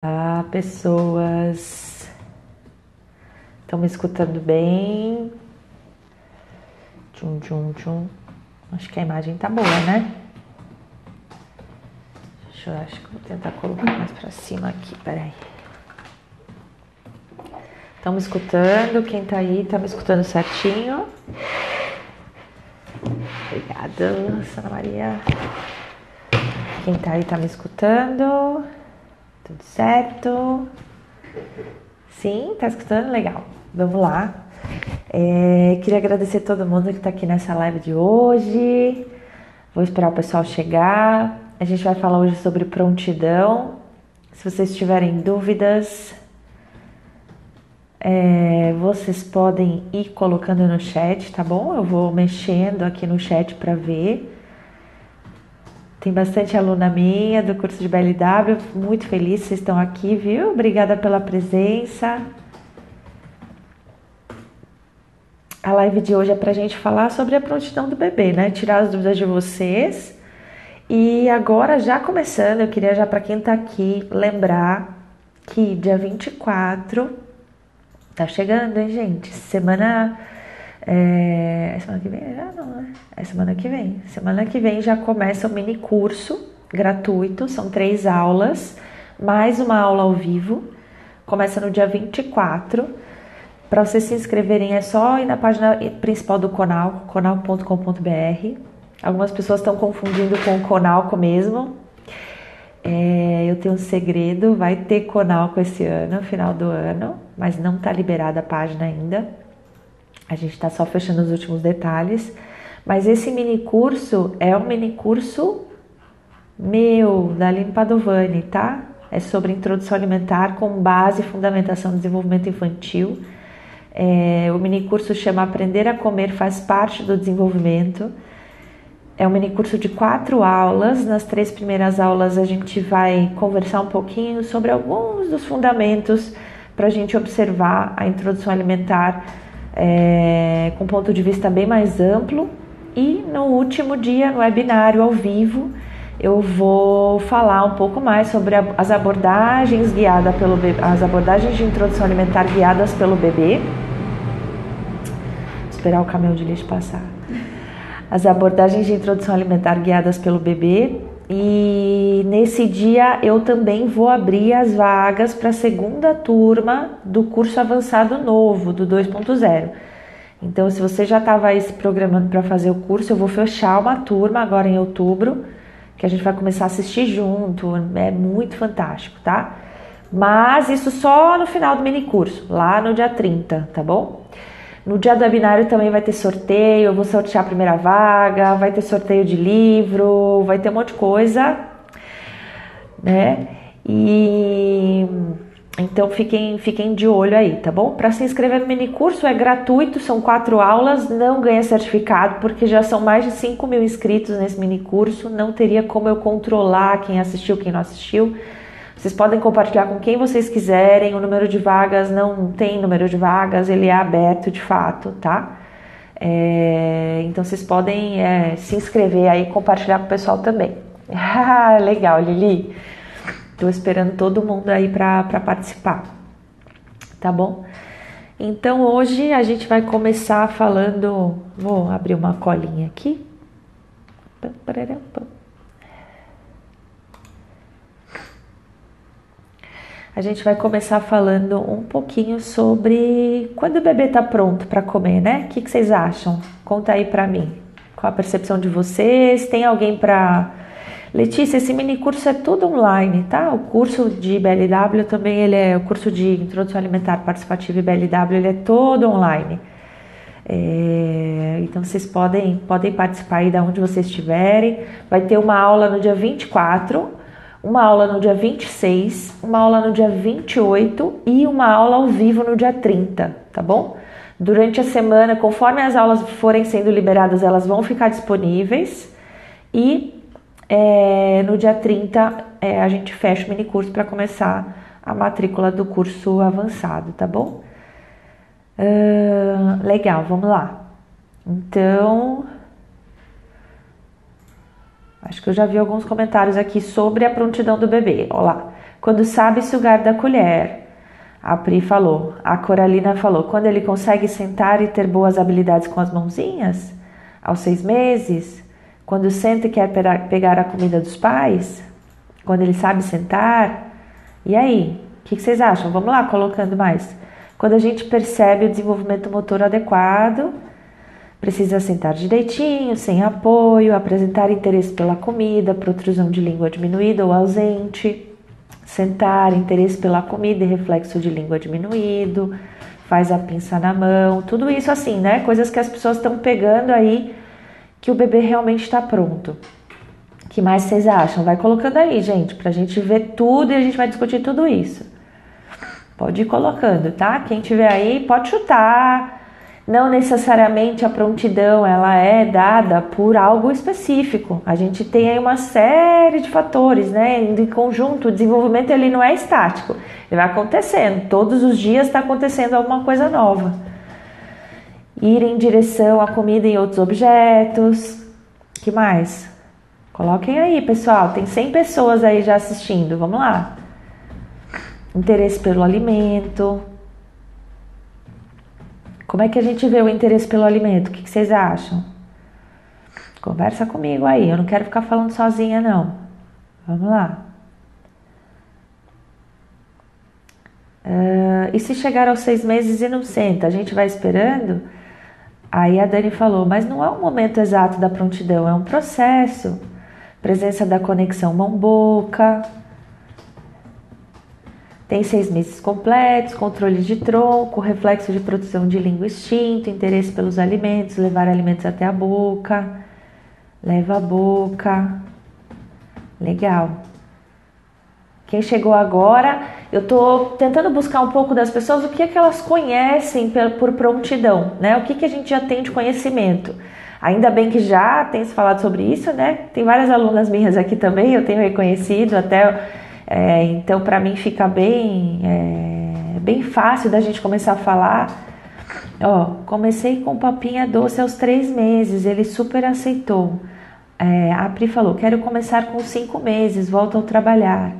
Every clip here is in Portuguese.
Olá, pessoas. Estão me escutando bem? Tchum, tchum, tchum. Acho que a imagem tá boa, né? Acho que vou tentar colocar mais pra cima aqui, peraí. Estão me escutando? Quem tá aí tá me escutando certinho? Obrigada, Ana Maria. Quem tá aí tá me escutando? Tudo certo? Sim, tá escutando? Legal. Vamos lá. Queria agradecer a todo mundo que está aqui nessa live de hoje. Vou esperar o pessoal chegar. A gente vai falar hoje sobre prontidão. Se vocês tiverem dúvidas, vocês podem ir colocando no chat, tá bom? Eu vou mexendo aqui no chat para ver. Tem bastante aluna minha do curso de BLW. Muito feliz que vocês estão aqui, viu? Obrigada pela presença. A live de hoje é pra gente falar sobre a prontidão do bebê, né? Tirar as dúvidas de vocês. E agora, já começando, eu queria já para quem tá aqui lembrar que dia 24 tá chegando, hein, gente? Semana que vem? Já não, né? É semana que vem. Semana que vem já começa o mini curso gratuito, são 3 aulas, mais uma aula ao vivo. Começa no dia 24. Para vocês se inscreverem é só ir na página principal do Conal, conal.com.br. Algumas pessoas estão confundindo com o Conalco mesmo. Eu tenho um segredo, vai ter Conalco esse ano, final do ano, mas não está liberada a página ainda. A gente está só fechando os últimos detalhes. Mas esse mini curso é um mini curso meu, da Aline Padovani, tá? É sobre introdução alimentar com base e fundamentação do desenvolvimento infantil. O mini curso chama Aprender a Comer Faz Parte do Desenvolvimento. É um mini curso de 4 aulas. Nas 3 primeiras aulas a gente vai conversar um pouquinho sobre alguns dos fundamentos para a gente observar a introdução alimentar com um ponto de vista bem mais amplo. E no último dia, no webinário ao vivo, eu vou falar um pouco mais sobre as abordagens guiadas pelo bebê, as abordagens de introdução alimentar guiadas pelo bebê. Vou esperar o caminhão de lixo passar. As abordagens de introdução alimentar guiadas pelo bebê. E nesse dia eu também vou abrir as vagas para a segunda turma do curso avançado novo, do 2.0. Então, se você já estava aí se programando para fazer o curso, eu vou fechar uma turma agora em outubro, que a gente vai começar a assistir junto, é muito fantástico, tá? Mas isso só no final do mini curso, lá no dia 30, tá bom? No dia do webinário também vai ter sorteio, eu vou sortear a primeira vaga, vai ter sorteio de livro, vai ter um monte de coisa, né? E então fiquem de olho aí, tá bom? Para se inscrever no mini curso é gratuito, são 4 aulas, não ganha certificado, porque já são mais de 5 mil inscritos nesse mini curso, não teria como eu controlar quem assistiu, quem não assistiu. Vocês podem compartilhar com quem vocês quiserem, o número de vagas não tem número de vagas, ele é aberto de fato, tá? Então vocês podem se inscrever aí e compartilhar com o pessoal também. Ah, legal, Lili! Tô esperando todo mundo aí para participar, tá bom? Então hoje a gente vai começar falando, vou abrir uma colinha aqui. A gente vai começar falando um pouquinho sobre quando o bebê tá pronto para comer, né? O que vocês acham? Conta aí para mim. Qual a percepção de vocês? Tem alguém para... Letícia, esse mini curso é tudo online, tá? O curso de BLW também, o curso de Introdução Alimentar Participativa e BLW, ele é todo online. Então vocês podem participar aí de onde vocês estiverem. Vai ter uma aula no dia 24, uma aula no dia 26, uma aula no dia 28 e uma aula ao vivo no dia 30, tá bom? Durante a semana, conforme as aulas forem sendo liberadas, elas vão ficar disponíveis e... no dia 30 a gente fecha o mini curso para começar a matrícula do curso avançado, tá bom? Legal, vamos lá. Então, acho que eu já vi alguns comentários aqui sobre a prontidão do bebê. Olá, quando sabe sugar da colher. A Pri falou. A Coralina falou, quando ele consegue sentar e ter boas habilidades com as mãozinhas? Aos 6 meses? Quando senta e quer pegar a comida dos pais? Quando ele sabe sentar? E aí? O que vocês acham? Vamos lá, colocando mais. Quando a gente percebe o desenvolvimento motor adequado, precisa sentar direitinho, sem apoio, apresentar interesse pela comida, protrusão de língua diminuída ou ausente, sentar, interesse pela comida e reflexo de língua diminuído, faz a pinça na mão, tudo isso assim, né? Coisas que as pessoas estão pegando aí, que o bebê realmente está pronto. O que mais vocês acham? Vai colocando aí, gente, pra gente ver tudo e a gente vai discutir tudo isso. Pode ir colocando, tá? Quem tiver aí, pode chutar. Não necessariamente a prontidão, ela é dada por algo específico. A gente tem aí uma série de fatores, né? Em conjunto, o desenvolvimento ele não é estático. Ele vai acontecendo. Todos os dias está acontecendo alguma coisa nova. Ir em direção à comida e outros objetos. Que mais? Coloquem aí, pessoal. Tem 100 pessoas aí já assistindo. Vamos lá. Interesse pelo alimento. Como é que a gente vê o interesse pelo alimento? O que vocês acham? Conversa comigo aí. Eu não quero ficar falando sozinha, não. Vamos lá. E se chegar aos 6 meses e não senta? A gente vai esperando? Aí a Dani falou, mas não é um momento exato da prontidão, é um processo. Presença da conexão mão-boca. Tem 6 meses completos, controle de tronco, reflexo de produção de língua extinto, interesse pelos alimentos, levar alimentos até a boca, leva a boca. Legal. Quem chegou agora, eu tô tentando buscar um pouco das pessoas o que é que elas conhecem por prontidão, né? O que a gente já tem de conhecimento. Ainda bem que já tem se falado sobre isso, né? Tem várias alunas minhas aqui também, eu tenho reconhecido até... então, para mim fica bem fácil da gente começar a falar. Comecei com papinha doce aos 3 meses, ele super aceitou. A Pri falou, quero começar com 5 meses, volto ao trabalhar.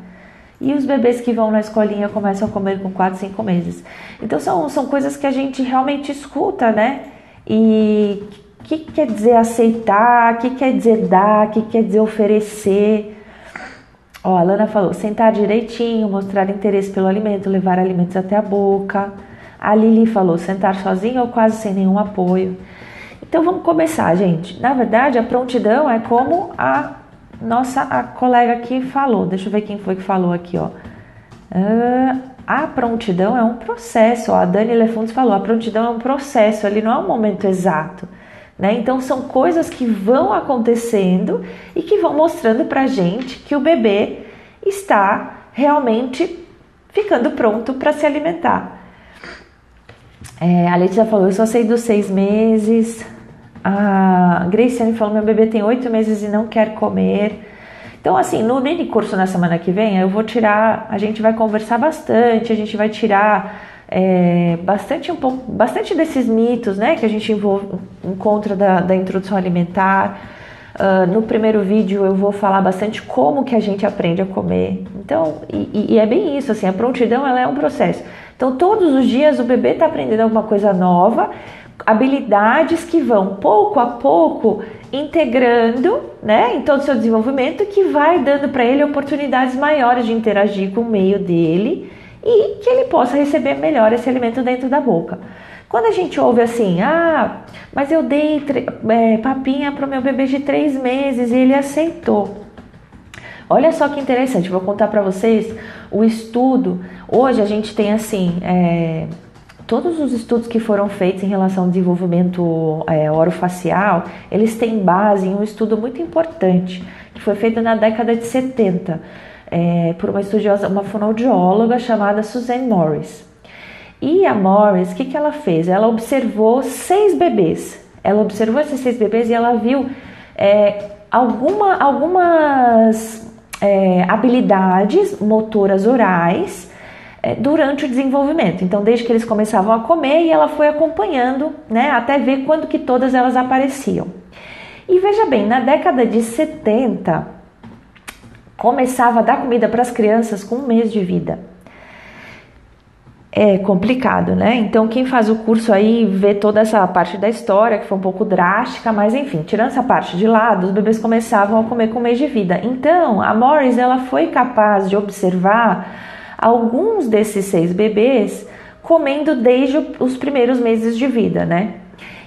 E os bebês que vão na escolinha começam a comer com 4, 5 meses. Então, são coisas que a gente realmente escuta, né? E o que quer dizer aceitar, o que quer dizer dar, o que quer dizer oferecer... a Lana falou, sentar direitinho, mostrar interesse pelo alimento, levar alimentos até a boca. A Lili falou, sentar sozinho ou quase sem nenhum apoio. Então vamos começar, gente. Na verdade, a prontidão é como a colega aqui falou. Deixa eu ver quem foi que falou aqui, ó. A prontidão é um processo, ó. A Dani Lefundes falou, a prontidão é um processo, ele não é um momento exato. Né? Então são coisas que vão acontecendo e que vão mostrando pra gente que o bebê está realmente ficando pronto para se alimentar. A Letícia falou, eu só sei dos 6 meses. A Graciane falou, meu bebê tem 8 meses e não quer comer. Então assim, no mini curso na semana que vem eu vou tirar, a gente vai conversar bastante, a gente vai tirar... bastante desses mitos, né, que a gente encontra da introdução alimentar. No primeiro vídeo eu vou falar bastante como que a gente aprende a comer. Então, e é bem isso, assim, a prontidão ela é um processo. Então todos os dias o bebê está aprendendo alguma coisa nova, habilidades que vão pouco a pouco integrando, né, em todo o seu desenvolvimento, que vai dando para ele oportunidades maiores de interagir com o meio dele e que ele possa receber melhor esse alimento dentro da boca. Quando a gente ouve assim, mas eu dei papinha para o meu bebê de 3 meses e ele aceitou. Olha só que interessante, vou contar para vocês o estudo. Hoje a gente tem assim, todos os estudos que foram feitos em relação ao desenvolvimento orofacial, eles têm base em um estudo muito importante, que foi feito na década de 70, por uma estudiosa, uma fonoaudióloga chamada Suzanne Morris. E a Morris, o que ela fez? Ela observou 6 bebês. Ela observou esses 6 bebês e ela viu algumas habilidades motoras orais durante o desenvolvimento. Então, desde que eles começavam a comer, e ela foi acompanhando, né, até ver quando que todas elas apareciam. E veja bem, na década de 70, começava a dar comida para as crianças com 1 mês de vida. É complicado, né? Então quem faz o curso aí vê toda essa parte da história, que foi um pouco drástica, mas enfim, tirando essa parte de lado, os bebês começavam a comer com 1 mês de vida. Então a Morris, ela foi capaz de observar alguns desses 6 bebês comendo desde os primeiros meses de vida, né?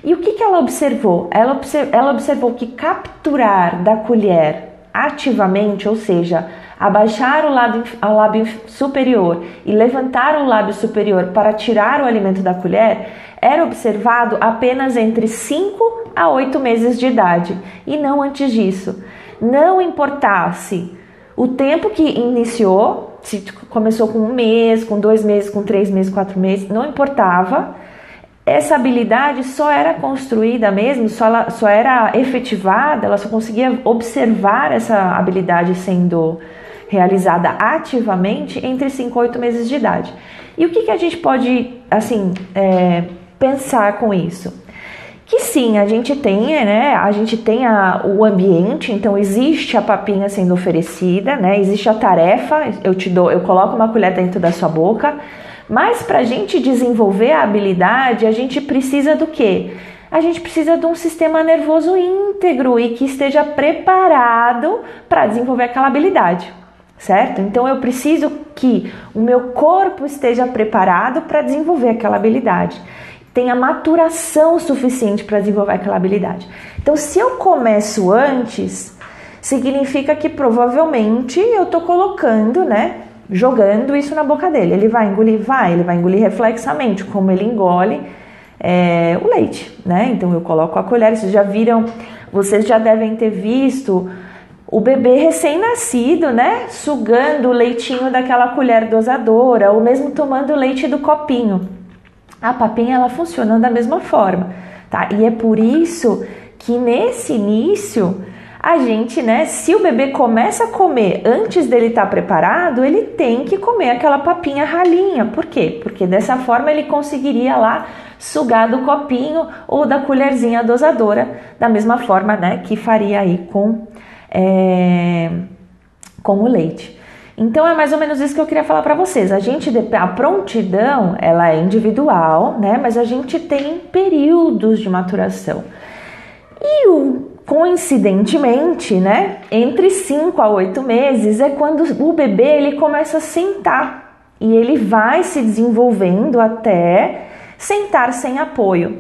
E o que ela observou? Ela observou que capturar da colher ativamente, ou seja, abaixar o lábio superior e levantar o lábio superior para tirar o alimento da colher, era observado apenas entre 5 a 8 meses de idade e não antes disso. Não importasse o tempo que iniciou, se começou com 1 mês, com 2 meses, com 3 meses, 4 meses, não importava. Essa habilidade só era construída mesmo, só era efetivada, ela só conseguia observar essa habilidade sendo realizada ativamente entre 5 e 8 meses de idade. E o que a gente pode, assim, pensar com isso? Que sim, a gente tem, né? A gente tem o ambiente, então existe a papinha sendo oferecida, né? Existe a tarefa, eu coloco uma colher dentro da sua boca. Mas para a gente desenvolver a habilidade, a gente precisa do quê? A gente precisa de um sistema nervoso íntegro e que esteja preparado para desenvolver aquela habilidade, certo? Então eu preciso que o meu corpo esteja preparado para desenvolver aquela habilidade, tenha maturação suficiente para desenvolver aquela habilidade. Então se eu começo antes, significa que provavelmente eu estou colocando, né? Jogando isso na boca dele. Ele vai engolir? Ele vai engolir reflexamente, como ele engole o leite, né? Então eu coloco a colher, vocês já devem ter visto o bebê recém-nascido, né? Sugando o leitinho daquela colher dosadora, ou mesmo tomando o leite do copinho. A papinha, ela funciona da mesma forma, tá? E é por isso que nesse início, a gente, né, se o bebê começa a comer antes dele estar preparado, ele tem que comer aquela papinha ralinha. Por quê? Porque dessa forma ele conseguiria lá sugar do copinho ou da colherzinha dosadora, da mesma forma, né, que faria aí com o leite. Então é mais ou menos isso que eu queria falar para vocês. A prontidão, ela é individual, né, mas a gente tem períodos de maturação. E coincidentemente, né, entre 5 a 8 meses é quando o bebê ele começa a sentar e ele vai se desenvolvendo até sentar sem apoio.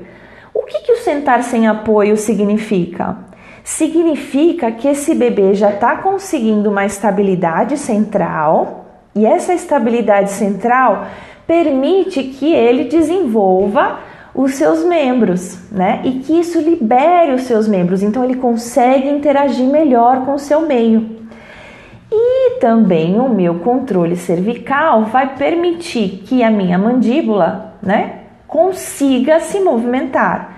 O que o sentar sem apoio significa? Significa que esse bebê já está conseguindo uma estabilidade central e essa estabilidade central permite que ele desenvolva os seus membros, né? E que isso libere os seus membros, então ele consegue interagir melhor com o seu meio. E também o meu controle cervical vai permitir que a minha mandíbula, né, consiga se movimentar.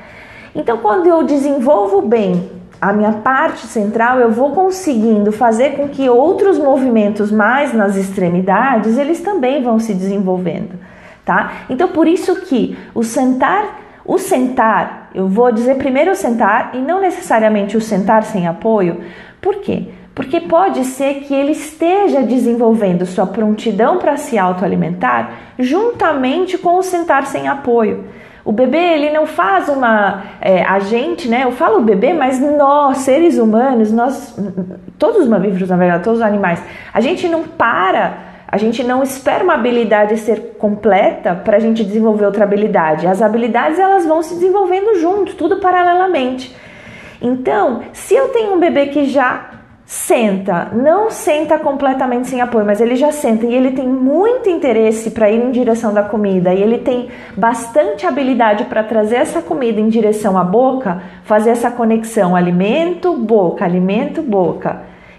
Então, quando eu desenvolvo bem a minha parte central, eu vou conseguindo fazer com que outros movimentos mais nas extremidades, eles também vão se desenvolvendo. Tá? Então, por isso que o sentar, eu vou dizer primeiro o sentar e não necessariamente o sentar sem apoio. Por quê? Porque pode ser que ele esteja desenvolvendo sua prontidão para se autoalimentar juntamente com o sentar sem apoio. O bebê, ele não faz a gente, né? Eu falo bebê, mas nós, seres humanos, todos os mamíferos, na verdade, todos os animais, a gente não espera uma habilidade ser completa para a gente desenvolver outra habilidade. As habilidades, elas vão se desenvolvendo junto, tudo paralelamente. Então, se eu tenho um bebê que já não senta completamente sem apoio, mas ele já senta e ele tem muito interesse para ir em direção da comida e ele tem bastante habilidade para trazer essa comida em direção à boca, fazer essa conexão alimento-boca.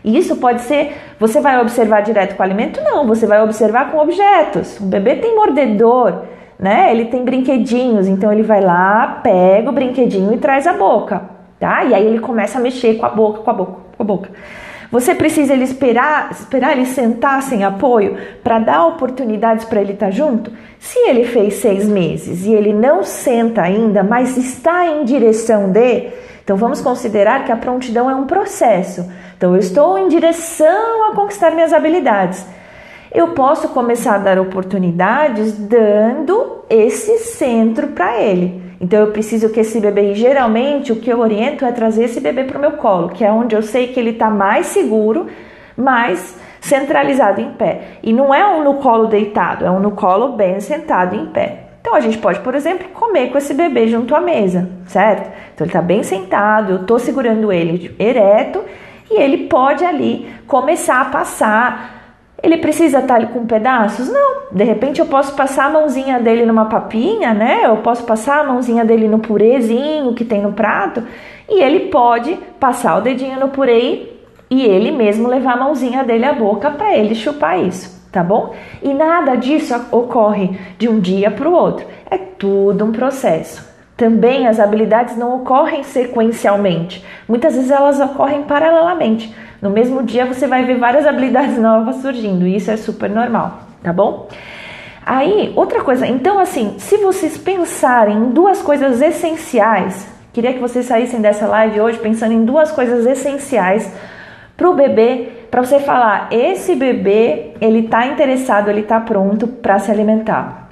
E isso pode ser, você vai observar direto com o alimento? Não, você vai observar com objetos. O bebê tem mordedor, né? Ele tem brinquedinhos, então ele vai lá, pega o brinquedinho e traz à boca, tá? E aí ele começa a mexer com a boca. Você precisa ele esperar ele sentar sem apoio para dar oportunidades para ele estar junto? Se ele fez 6 meses e ele não senta ainda, mas está em direção de... Então vamos considerar que a prontidão é um processo. Então eu estou em direção a conquistar minhas habilidades. Eu posso começar a dar oportunidades dando esse centro para ele. Então eu preciso que esse bebê, e geralmente o que eu oriento é trazer esse bebê para o meu colo, que é onde eu sei que ele está mais seguro, mais centralizado em pé. E não é um no colo deitado, é um no colo bem sentado em pé. Então a gente pode, por exemplo, comer com esse bebê junto à mesa, certo? Então ele está bem sentado, eu estou segurando ele ereto e ele pode ali começar a passar. Ele precisa estar ali com pedaços? Não. De repente eu posso passar a mãozinha dele numa papinha, né? Eu posso passar a mãozinha dele no purezinho que tem no prato e ele pode passar o dedinho no purê e ele mesmo levar a mãozinha dele à boca para ele chupar isso, tá bom? E nada disso ocorre de um dia para o outro. É tudo um processo. Também as habilidades não ocorrem sequencialmente. Muitas vezes elas ocorrem paralelamente. No mesmo dia você vai ver várias habilidades novas surgindo e isso é super normal, tá bom? Aí, outra coisa, então assim, se vocês pensarem em 2 coisas essenciais, queria que vocês saíssem dessa live hoje pensando em 2 coisas essenciais para o bebê, para você falar, esse bebê, ele tá interessado, ele tá pronto para se alimentar.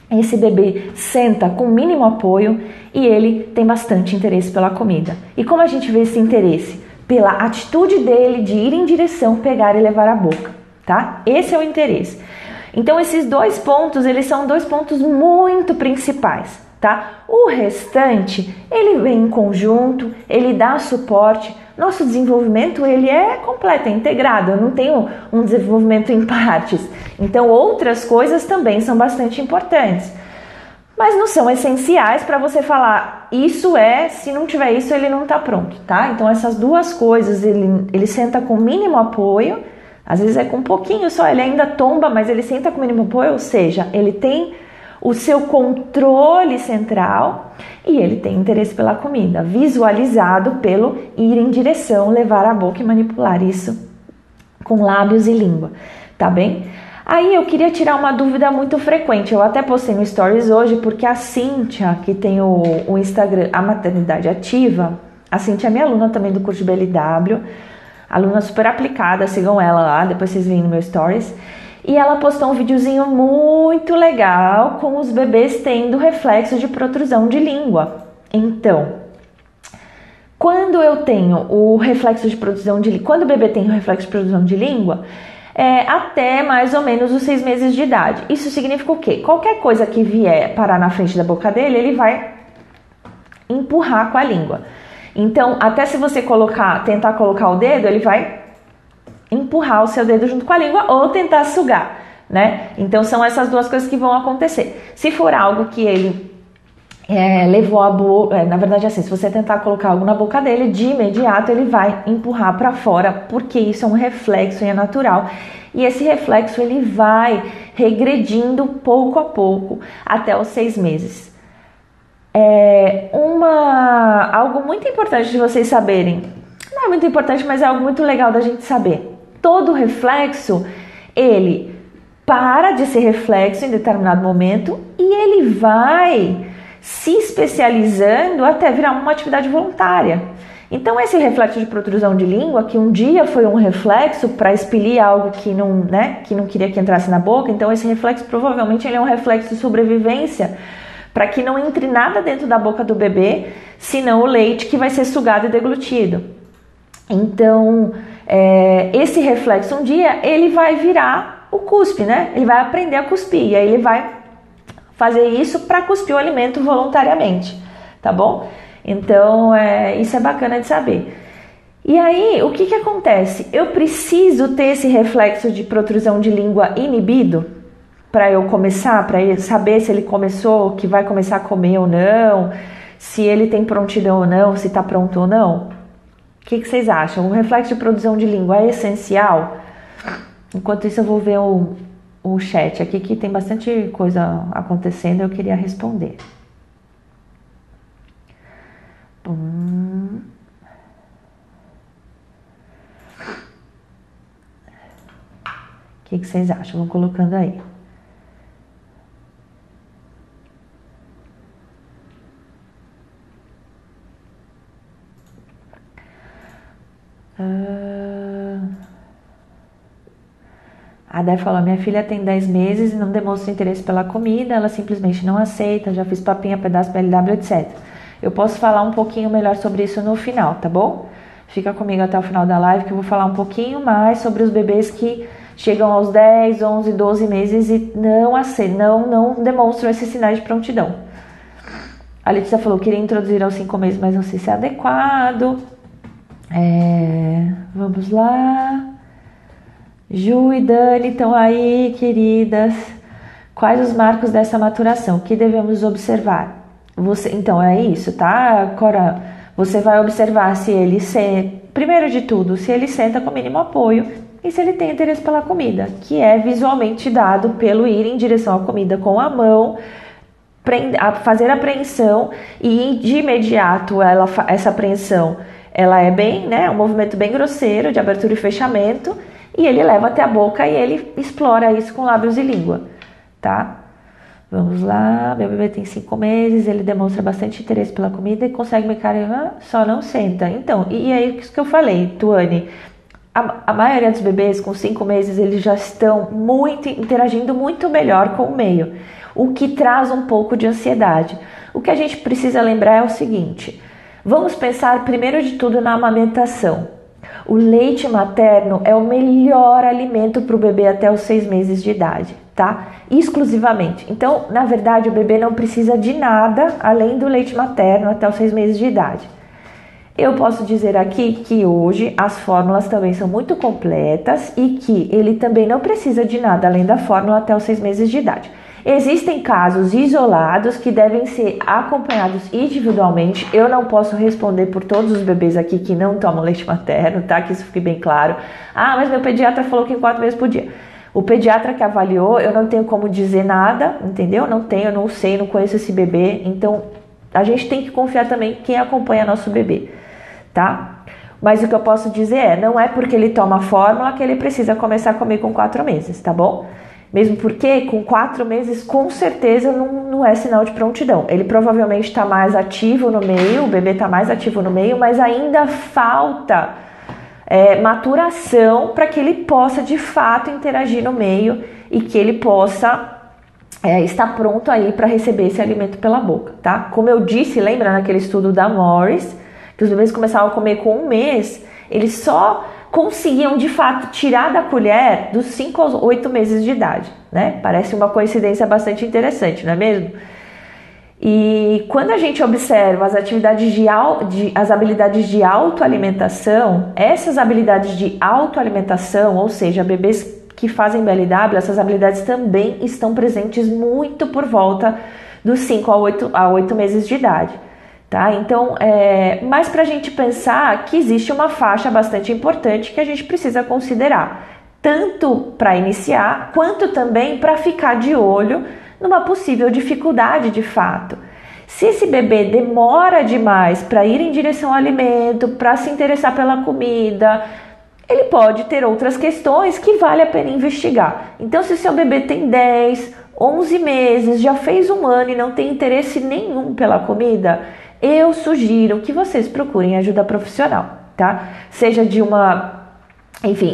Esse bebê senta com mínimo apoio e ele tem bastante interesse pela comida. E como a gente vê esse interesse? Pela atitude dele de ir em direção, pegar e levar à boca, tá? Esse é o interesse. Então esses 2 pontos, eles são 2 pontos muito principais, tá? O restante, ele vem em conjunto, ele dá suporte. Nosso desenvolvimento, ele é completo, é integrado. Eu não tenho um desenvolvimento em partes. Então outras coisas também são bastante importantes. Mas não são essenciais para você falar, isso se não tiver isso, ele não está pronto, tá? Então essas 2 coisas, ele senta com mínimo apoio, às vezes é com um pouquinho só, ele ainda tomba, mas ele senta com mínimo apoio, ou seja, ele tem o seu controle central e ele tem interesse pela comida, visualizado pelo ir em direção, levar à boca e manipular isso com lábios e língua, tá bem? Aí eu queria tirar uma dúvida muito frequente, eu até postei no Stories hoje, porque a Cíntia, que tem o Instagram, a Maternidade Ativa, a Cíntia é minha aluna também do curso de BLW, aluna super aplicada, sigam ela lá, depois vocês veem no meu Stories, e ela postou um videozinho muito legal com os bebês tendo reflexo de protrusão de língua. Então, quando eu tenho o reflexo de protrusão de língua, quando o bebê tem o reflexo de protrusão de língua, até mais ou menos os 6 meses de idade. Isso significa o quê? Qualquer coisa que vier parar na frente da boca dele, ele vai empurrar com a língua. Então, até se você tentar colocar o dedo, ele vai empurrar o seu dedo junto com a língua ou tentar sugar, né? Então, são essas 2 coisas que vão acontecer. Se for algo que ele levou a boca, na verdade assim, se você tentar colocar algo na boca dele, de imediato ele vai empurrar para fora, porque isso é um reflexo e é natural. E esse reflexo ele vai regredindo pouco a pouco até os 6 meses. Algo muito importante de vocês saberem, não é muito importante, mas é algo muito legal da gente saber. Todo reflexo, ele para de ser reflexo em determinado momento e ele vai se especializando até virar uma atividade voluntária. Então esse reflexo de protrusão de língua, que um dia foi um reflexo para expelir algo que não queria que entrasse na boca, então esse reflexo provavelmente ele é um reflexo de sobrevivência para que não entre nada dentro da boca do bebê, senão o leite que vai ser sugado e deglutido. Então esse reflexo um dia ele vai virar o cuspe, né? Ele vai aprender a cuspir e aí ele vai fazer isso para cuspir o alimento voluntariamente, tá bom? Então, isso é bacana de saber. E aí, o que acontece? Eu preciso ter esse reflexo de protrusão de língua inibido para eu começar, para saber se ele começou, que vai começar a comer ou não, se ele tem prontidão ou não, se está pronto ou não. O que vocês acham? O reflexo de protrusão de língua é essencial? Enquanto isso, eu vou ver o chat aqui, que tem bastante coisa acontecendo, eu queria responder. que vocês acham? Vão colocando aí. A Dé falou, minha filha tem 10 meses e não demonstra interesse pela comida, ela simplesmente não aceita, já fiz papinha, pedaço, PLW, etc. Eu posso falar um pouquinho melhor sobre isso no final, tá bom? Fica comigo até o final da live que eu vou falar um pouquinho mais sobre os bebês que chegam aos 10, 11, 12 meses e não demonstram esses sinais de prontidão. A Letícia falou, queria introduzir aos 5 meses, mas não sei se é adequado. Vamos lá. Ju e Dani estão aí, queridas. Quais os marcos dessa maturação? O que devemos observar? Então, é isso, tá, Cora? Você vai observar se ele primeiro de tudo, se ele senta com mínimo apoio e se ele tem interesse pela comida, que é visualmente dado pelo ir em direção à comida com a mão, fazer a apreensão e de imediato essa apreensão, ela é bem, né, um movimento bem grosseiro de abertura e fechamento, e ele leva até a boca e ele explora isso com lábios e língua, tá? Vamos lá, meu bebê tem 5 meses, ele demonstra bastante interesse pela comida e consegue me carinhar, só não senta. Então, e é isso que eu falei, Tuane, a maioria dos bebês com 5 meses, eles já estão interagindo muito melhor com o meio, o que traz um pouco de ansiedade. O que a gente precisa lembrar é o seguinte, vamos pensar primeiro de tudo na amamentação. O leite materno é o melhor alimento para o bebê até os 6 meses de idade, tá? Exclusivamente. Então, na verdade, o bebê não precisa de nada além do leite materno até os 6 meses de idade. Eu posso dizer aqui que hoje as fórmulas também são muito completas e que ele também não precisa de nada além da fórmula até os 6 meses de idade. Existem casos isolados que devem ser acompanhados individualmente. Eu não posso responder por todos os bebês aqui que não tomam leite materno, tá? Que isso fique bem claro. Ah, mas meu pediatra falou que em 4 vezes por dia. O pediatra que avaliou, eu não tenho como dizer nada, entendeu? Eu não sei, não conheço esse bebê. Então, a gente tem que confiar também em quem acompanha nosso bebê, tá? Mas o que eu posso dizer não é porque ele toma fórmula que ele precisa começar a comer com 4 meses, tá bom? Mesmo porque com 4 meses com certeza não é sinal de prontidão. Ele provavelmente está mais ativo no meio, o bebê está mais ativo no meio, mas ainda falta maturação para que ele possa de fato interagir no meio e que ele possa estar pronto aí para receber esse alimento pela boca, tá? Como eu disse, lembra naquele estudo da Morris, que os bebês começavam a comer com 1 mês, eles só conseguiam de fato tirar da colher dos 5 aos 8 meses de idade, né? Parece uma coincidência bastante interessante, não é mesmo? E quando a gente observa as habilidades de autoalimentação, essas habilidades de autoalimentação, ou seja, bebês que fazem BLW, essas habilidades também estão presentes muito por volta dos 5 a 8 meses de idade. Tá? Então, mas para a gente pensar que existe uma faixa bastante importante que a gente precisa considerar, tanto para iniciar, quanto também para ficar de olho numa possível dificuldade de fato. Se esse bebê demora demais para ir em direção ao alimento, para se interessar pela comida, ele pode ter outras questões que vale a pena investigar. Então, se seu bebê tem 10, 11 meses, já fez 1 ano e não tem interesse nenhum pela comida, eu sugiro que vocês procurem ajuda profissional, tá? Seja de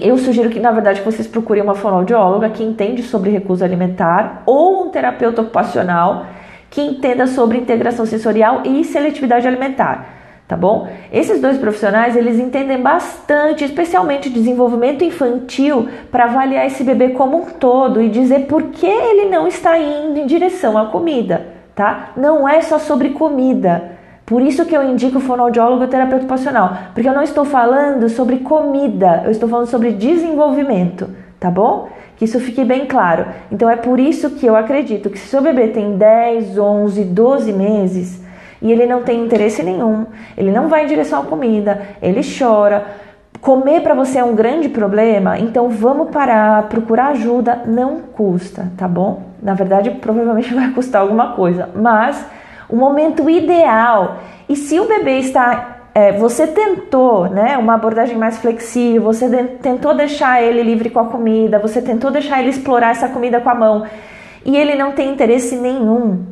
eu sugiro que, na verdade, vocês procurem uma fonoaudióloga que entende sobre recusa alimentar ou um terapeuta ocupacional que entenda sobre integração sensorial e seletividade alimentar, tá bom? Esses 2 profissionais, eles entendem bastante, especialmente desenvolvimento infantil, para avaliar esse bebê como um todo e dizer por que ele não está indo em direção à comida, tá? Não é só sobre comida. Por isso que eu indico o fonoaudiólogo e o terapeuta ocupacional, porque eu não estou falando sobre comida, eu estou falando sobre desenvolvimento, tá bom? Que isso fique bem claro. Então é por isso que eu acredito que se seu bebê tem 10, 11, 12 meses e ele não tem interesse nenhum, ele não vai em direção à comida, ele chora, comer para você é um grande problema, então vamos parar, procurar ajuda, não custa, tá bom? Na verdade, provavelmente vai custar alguma coisa, mas o momento ideal, e se o bebê está você tentou, né, uma abordagem mais flexível, você tentou deixar ele livre com a comida, você tentou deixar ele explorar essa comida com a mão e ele não tem interesse nenhum.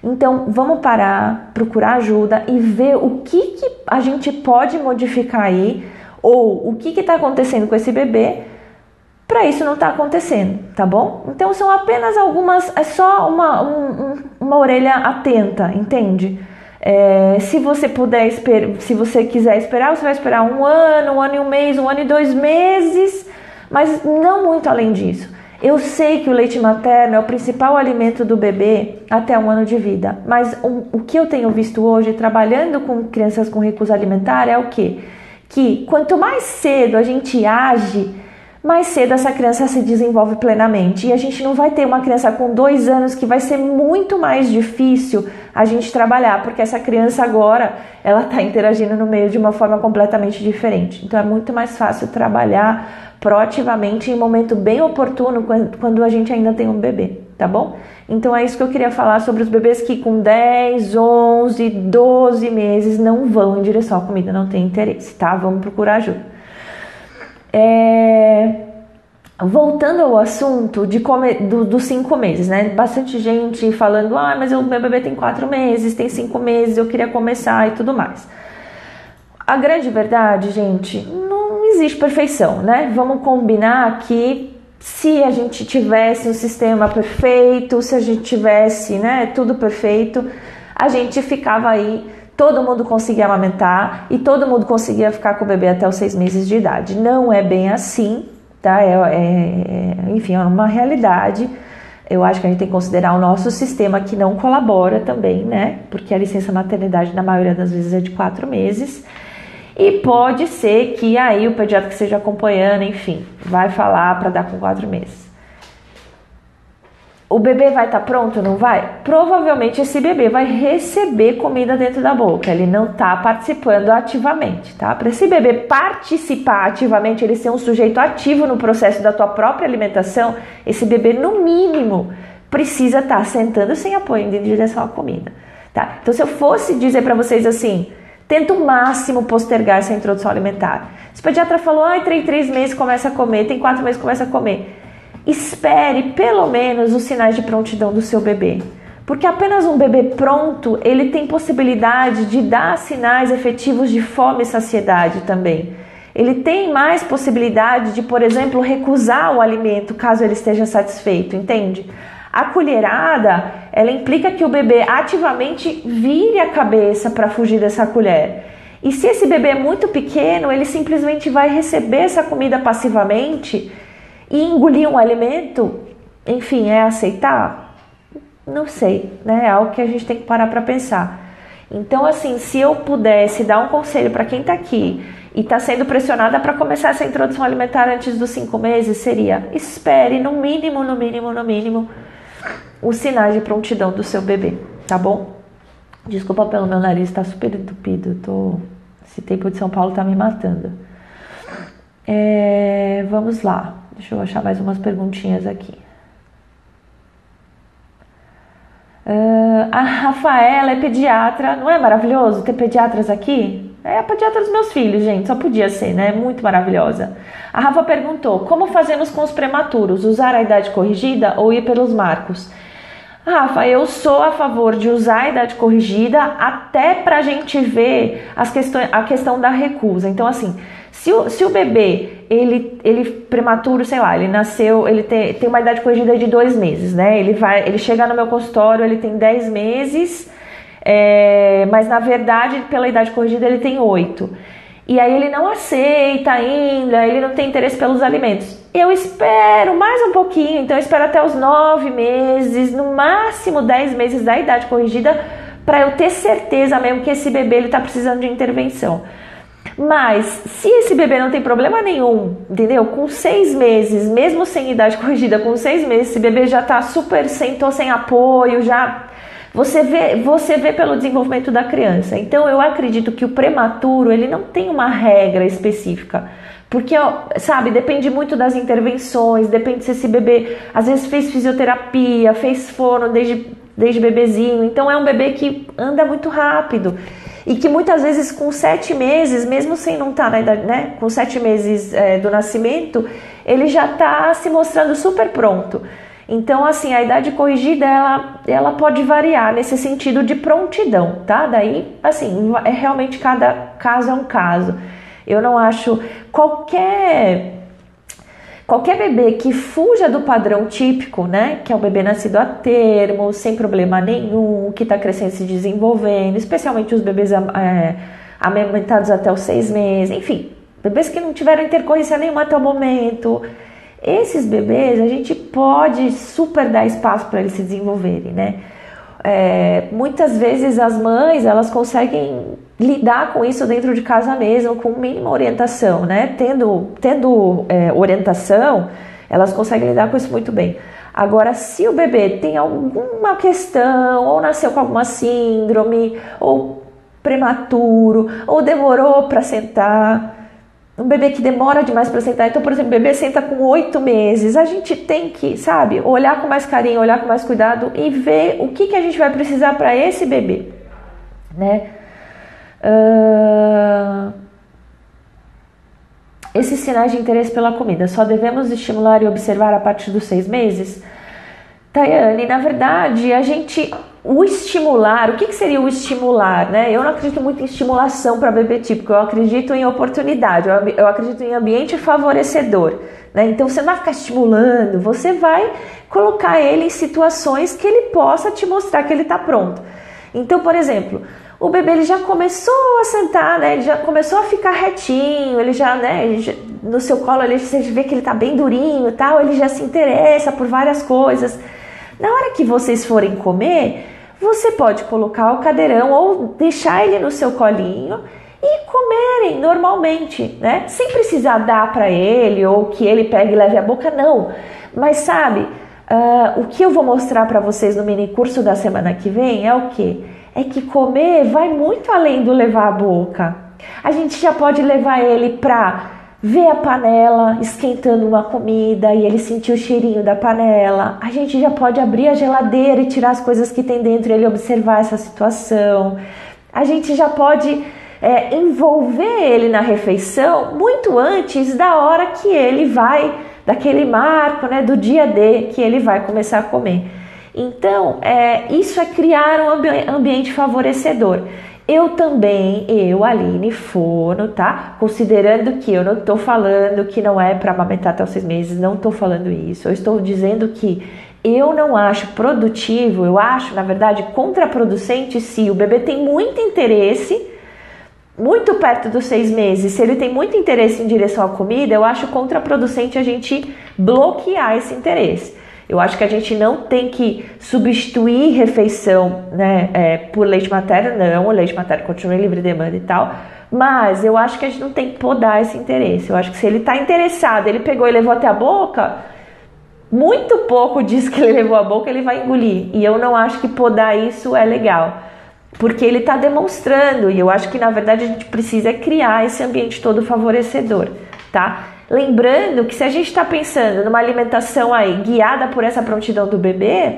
Então vamos parar, procurar ajuda e ver o que a gente pode modificar aí, ou o que está acontecendo com esse bebê para isso não estar acontecendo, tá bom? Então são apenas algumas, é só uma orelha atenta, entende? Se você puder se você quiser esperar, você vai esperar 1 ano, 1 ano e 1 mês, 1 ano e 2 meses, mas não muito além disso. Eu sei que o leite materno é o principal alimento do bebê até 1 ano de vida, mas o que eu tenho visto hoje, trabalhando com crianças com recusa alimentar, é o quê? Que quanto mais cedo a gente age, mais cedo essa criança se desenvolve plenamente. E a gente não vai ter uma criança com 2 anos que vai ser muito mais difícil a gente trabalhar, porque essa criança agora, ela está interagindo no meio de uma forma completamente diferente. Então é muito mais fácil trabalhar proativamente em um momento bem oportuno, quando a gente ainda tem um bebê, tá bom? Então é isso que eu queria falar sobre os bebês que com 10, 11, 12 meses não vão em direção à comida, não tem interesse, tá? Vamos procurar ajuda. Voltando ao assunto dos 5 meses, né? Bastante gente falando, mas o meu bebê tem 4 meses, tem 5 meses, eu queria começar e tudo mais. A grande verdade, gente, não existe perfeição, né? Vamos combinar que se a gente tivesse um sistema perfeito, se a gente tivesse, né, tudo perfeito, a gente ficava aí, todo mundo conseguia amamentar e todo mundo conseguia ficar com o bebê até os 6 meses de idade. Não é bem assim, tá? Enfim, é uma realidade. Eu acho que a gente tem que considerar o nosso sistema que não colabora também, né? Porque a licença maternidade na maioria das vezes é de 4 meses. E pode ser que aí o pediatra que esteja acompanhando, enfim, vai falar para dar com 4 meses. O bebê vai estar pronto, não vai? Provavelmente esse bebê vai receber comida dentro da boca, ele não está participando ativamente, tá? Para esse bebê participar ativamente, ele ser um sujeito ativo no processo da tua própria alimentação, esse bebê, no mínimo, precisa estar sentando sem apoio, indo em direção à comida, tá? Então, se eu fosse dizer para vocês assim, tenta o máximo postergar essa introdução alimentar. Se o pediatra falou, tem 3 meses começa a comer, tem 4 meses começa a comer, espere pelo menos os sinais de prontidão do seu bebê. Porque apenas um bebê pronto, ele tem possibilidade de dar sinais efetivos de fome e saciedade também. Ele tem mais possibilidade de, por exemplo, recusar o alimento caso ele esteja satisfeito, entende? A colherada, ela implica que o bebê ativamente vire a cabeça para fugir dessa colher. E se esse bebê é muito pequeno, ele simplesmente vai receber essa comida passivamente e engolir um alimento, enfim, é aceitar? Não sei, né? É algo que a gente tem que parar para pensar. Então, assim, se eu pudesse dar um conselho para quem está aqui e está sendo pressionada para começar essa introdução alimentar antes dos 5 meses, seria: espere no mínimo, os sinais de prontidão do seu bebê, tá bom? Desculpa pelo meu nariz, tá super entupido, esse tempo de São Paulo tá me matando. Vamos lá. Deixa eu achar mais umas perguntinhas aqui. A Rafaela é pediatra. Não é maravilhoso ter pediatras aqui? É a pediatra dos meus filhos, gente. Só podia ser, né? Muito maravilhosa. A Rafa perguntou, como fazemos com os prematuros? Usar a idade corrigida ou ir pelos marcos? Rafa, eu sou a favor de usar a idade corrigida até pra gente ver a questão da recusa. Então, assim, se o bebê, ele prematuro, sei lá, ele nasceu, ele tem uma idade corrigida de 2 meses, né? Ele chega no meu consultório, ele tem 10 meses, mas na verdade, pela idade corrigida, ele tem 8. E aí ele não aceita ainda, ele não tem interesse pelos alimentos. Eu espero mais um pouquinho, então eu espero até os 9 meses, no máximo 10 meses da idade corrigida, para eu ter certeza mesmo que esse bebê está precisando de intervenção. Mas se esse bebê não tem problema nenhum, entendeu? Com 6 meses, mesmo sem idade corrigida, com 6 meses, esse bebê já está super sem apoio, já... Você vê pelo desenvolvimento da criança. Então eu acredito que o prematuro, ele não tem uma regra específica. Porque, sabe, depende muito das intervenções, depende se esse bebê, às vezes, fez fisioterapia, fez fono desde bebezinho. Então é um bebê que anda muito rápido. e que muitas vezes com 7 meses, mesmo sem não estar na idade, né, com 7 meses do nascimento, ele já está se mostrando super pronto. Então, assim, a idade corrigida, ela pode variar nesse sentido de prontidão, tá? Daí, assim, realmente cada caso é um caso. Eu não acho qualquer bebê que fuja do padrão típico, né? Que é um bebê nascido a termo, sem problema nenhum, que está crescendo e se desenvolvendo, especialmente os bebês amamentados até os 6 meses, enfim, bebês que não tiveram intercorrência nenhuma até o momento. Esses bebês a gente pode super dar espaço para eles se desenvolverem, né? Muitas vezes as mães, elas conseguem lidar com isso dentro de casa mesmo, com mínima orientação, né? Tendo orientação, elas conseguem lidar com isso muito bem. Agora, se o bebê tem alguma questão, ou nasceu com alguma síndrome, ou prematuro, ou demorou para sentar, um bebê que demora demais para sentar, então, por exemplo, o bebê senta com 8 meses, a gente tem que, sabe, olhar com mais carinho, olhar com mais cuidado e ver o que a gente vai precisar para esse bebê, né? Esses sinais de interesse pela comida só devemos estimular e observar a partir dos 6 meses? Tayane, na verdade, o estimular, o que seria o estimular, né? Eu não acredito muito em estimulação para bebê típico, eu acredito em oportunidade, eu acredito em ambiente favorecedor, né? Então você não vai ficar estimulando, você vai colocar ele em situações que ele possa te mostrar que ele está pronto. Então, por exemplo, o bebê ele já começou a sentar, né? Ele já começou a ficar retinho, ele já, né? No seu colo você vê que ele está bem durinho e tal, ele já se interessa por várias coisas. Na hora que vocês forem comer, você pode colocar o cadeirão ou deixar ele no seu colinho e comerem normalmente, né? Sem precisar dar para ele ou que ele pegue e leve a boca, não. Mas sabe, o que eu vou mostrar para vocês no mini curso da semana que vem é o quê? É que comer vai muito além do levar a boca. A gente já pode levar ele para ver a panela esquentando uma comida e ele sentir o cheirinho da panela. A gente já pode abrir a geladeira e tirar as coisas que tem dentro e ele observar essa situação. A gente já pode envolver ele na refeição muito antes da hora que ele vai, daquele marco, né, do dia D que ele vai começar a comer. Então, isso é criar um ambiente favorecedor. Eu, Aline Fono, tá? Considerando que eu não estou falando que não é para amamentar até os 6 meses, não estou falando isso. Eu estou dizendo que eu não acho produtivo, eu acho, na verdade, contraproducente se o bebê tem muito interesse, muito perto dos 6 meses, se ele tem muito interesse em direção à comida, eu acho contraproducente a gente bloquear esse interesse. Eu acho que a gente não tem que substituir refeição, né, por leite materno, não, o leite materno continua em livre demanda e tal, mas eu acho que a gente não tem que podar esse interesse. Eu acho que se ele está interessado, ele pegou e levou até a boca, muito pouco diz que ele levou a boca, ele vai engolir, e eu não acho que podar isso é legal, porque ele está demonstrando, e eu acho que na verdade a gente precisa criar esse ambiente todo favorecedor, tá? Lembrando que se a gente está pensando numa alimentação aí guiada por essa prontidão do bebê,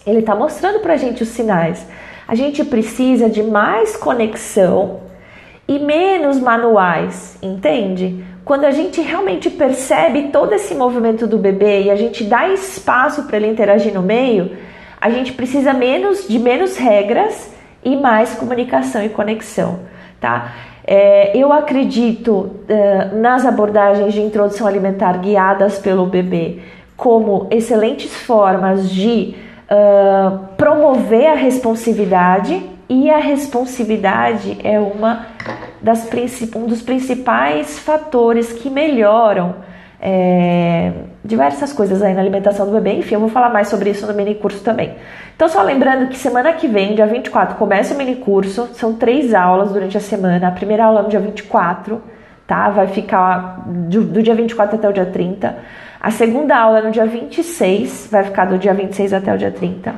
ele está mostrando para a gente os sinais. A gente precisa de mais conexão e menos manuais, entende? Quando a gente realmente percebe todo esse movimento do bebê e a gente dá espaço para ele interagir no meio, a gente precisa de menos regras e mais comunicação e conexão, tá? Eu acredito nas abordagens de introdução alimentar guiadas pelo bebê como excelentes formas de promover a responsividade, e a responsividade é um dos principais fatores que melhoram diversas coisas aí na alimentação do bebê. Enfim, eu vou falar mais sobre isso no mini curso também. Então, só lembrando que semana que vem, dia 24, começa o mini curso. São 3 aulas durante a semana. A primeira aula é no dia 24, tá? Vai ficar do dia 24 até o dia 30. A segunda aula é no dia 26, vai ficar do dia 26 até o dia 30.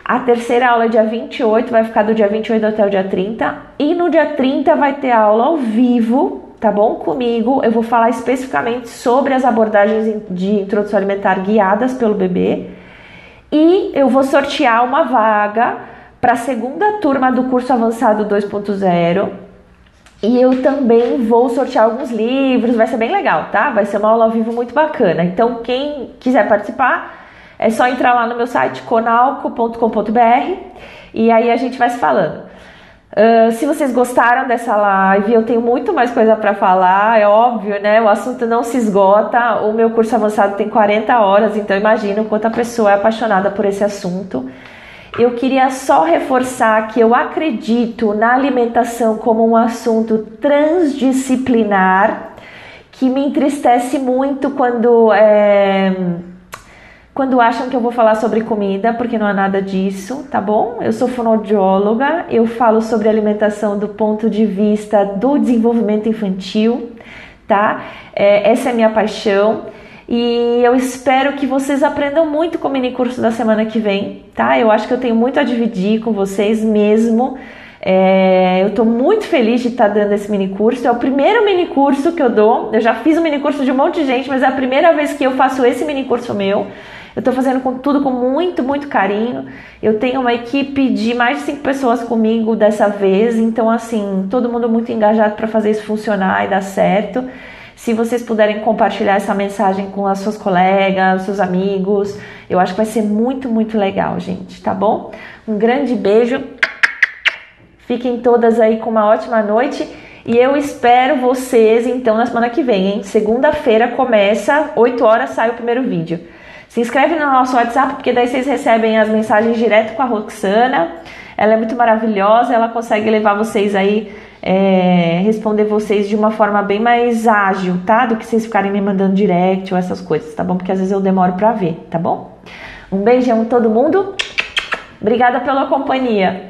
A terceira aula é dia 28, vai ficar do dia 28 até o dia 30. E no dia 30 vai ter aula ao vivo, tá bom? Comigo. Eu vou falar especificamente sobre as abordagens de introdução alimentar guiadas pelo bebê. E eu vou sortear uma vaga para a segunda turma do curso avançado 2.0. E eu também vou sortear alguns livros, vai ser bem legal, tá? Vai ser uma aula ao vivo muito bacana. Então, quem quiser participar, é só entrar lá no meu site, conalco.com.br, e aí a gente vai se falando. Se vocês gostaram dessa live, eu tenho muito mais coisa para falar, é óbvio, né? O assunto não se esgota. O meu curso avançado tem 40 horas, então imagino quanta pessoa é apaixonada por esse assunto. Eu queria só reforçar que eu acredito na alimentação como um assunto transdisciplinar, que me entristece muito quando acham que eu vou falar sobre comida, porque não é nada disso, tá bom? Eu sou fonoaudióloga, eu falo sobre alimentação do ponto de vista do desenvolvimento infantil, tá? Essa é a minha paixão. E eu espero que vocês aprendam muito com o mini curso da semana que vem, tá? Eu acho que eu tenho muito a dividir com vocês mesmo. Eu tô muito feliz de estar dando esse mini curso. É o primeiro mini curso que eu dou. Eu já fiz um mini curso de um monte de gente, mas é a primeira vez que eu faço esse mini curso meu. Eu tô fazendo tudo com muito, muito carinho. Eu tenho uma equipe de mais de 5 pessoas comigo dessa vez. Então, assim, todo mundo muito engajado para fazer isso funcionar e dar certo. Se vocês puderem compartilhar essa mensagem com as suas colegas, seus amigos, eu acho que vai ser muito, muito legal, gente, tá bom? Um grande beijo. Fiquem todas aí com uma ótima noite e eu espero vocês, então, na semana que vem, hein? Segunda-feira começa, 8 horas sai o primeiro vídeo. Se inscreve no nosso WhatsApp, porque daí vocês recebem as mensagens direto com a Roxana. Ela é muito maravilhosa, ela consegue levar vocês aí, responder vocês de uma forma bem mais ágil, tá? Do que vocês ficarem me mandando direct ou essas coisas, tá bom? Porque às vezes eu demoro pra ver, tá bom? Um beijão a todo mundo. Obrigada pela companhia.